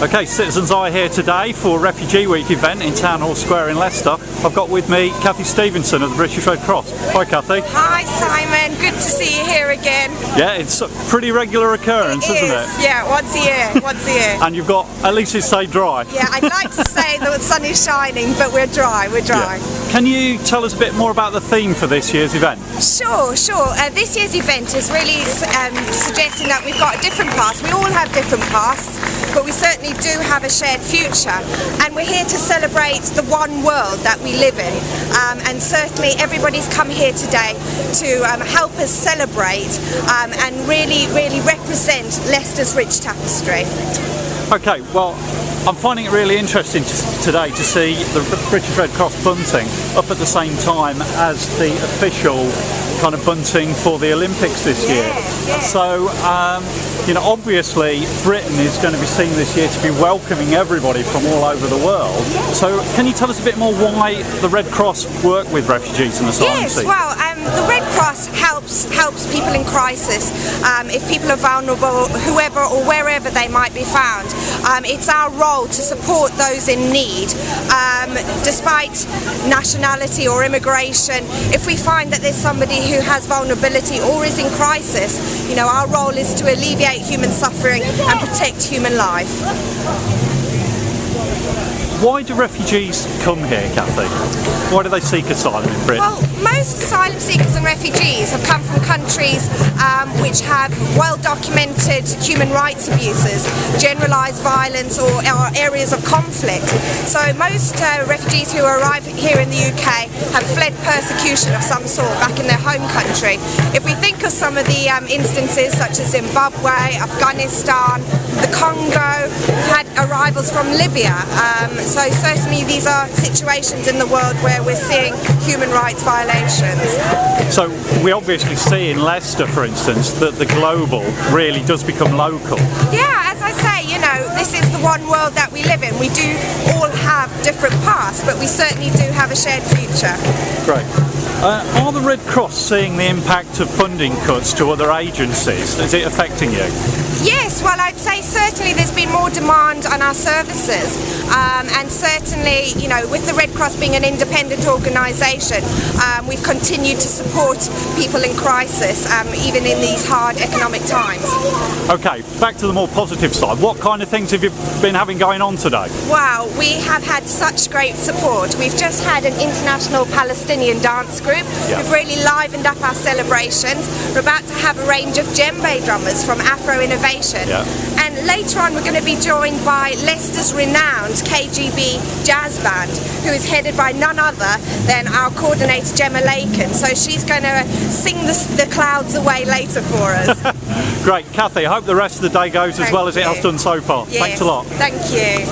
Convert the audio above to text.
Okay, Citizens Eye here today for Refugee Week event in Town Hall Square in Leicester. I've got with me Cathy Stevenson of the British Red Cross. Hi Cathy. Hi Simon, good to see you here again. Yeah, it's a pretty regular occurrence, isn't it? Yeah, once a year. And you've got, at least it's stay dry. Yeah, I'd like to say the sun is shining, but we're dry. Yeah. Can you tell us a bit more about the theme for this year's event? Sure. This year's event is really suggesting that we've got a different past. We all have different pasts, but we certainly do have a shared future, and we're here to celebrate the one world that we live in, and certainly everybody's come here today to help us celebrate and really represent Leicester's rich tapestry. Okay, well, I'm finding it really interesting today to see the British Red Cross bunting up at the same time as the official kind of bunting for the Olympics this year. Yes. So, obviously Britain is going to be seen this year to be welcoming everybody from all over the world. So can you tell us a bit more why the Red Cross work with refugees and asylum seekers? Yes, well, the Red Cross helps people in crisis. If people are vulnerable, whoever or wherever they might be found, it's our role to support those in need. Despite nationality or immigration, if we find that there's somebody who has vulnerability or is in crisis, our role is to alleviate human suffering and protect human life. Why do refugees come here, Cathy? Why do they seek asylum in Britain? Well, most asylum seekers and refugees have come from countries which have well-documented human rights abuses, generalised violence or areas of conflict. So most refugees who arrive here in the UK have fled persecution of some sort back in their home country. If we think of some of the instances such as Zimbabwe, Afghanistan, the Congo, we've had arrivals from Libya. So certainly these are situations in the world where we're seeing human rights violations. So we obviously see in Leicester, for instance, that the global really does become local. Yeah, as I say, this is the one world that we live in. We do all have different pasts, but we certainly do have a shared future. Great. Are the Red Cross seeing the impact of funding cuts to other agencies? Is it affecting you? Yes, well, I'd say certainly there's been more demand on our services, and certainly, with the Red Cross being an independent organisation, we've continued to support people in crisis, even in these hard economic times. Okay, back to the more positive side. What kind of things have you been having going on today? Wow, we have had such great support. We've just had an international Palestinian dance group who've really livened up our celebrations. We're about to have a range of djembe drummers from Afro Innovation. Yeah. And later on we're going to be joined by Leicester's renowned KGB jazz band, who is headed by none other than our coordinator Gemma Lakin. So she's going to sing the clouds away later for us. Great. Cathy, I hope the rest of the day goes as well as it has done so far. Yes. Thanks a lot. Thank you.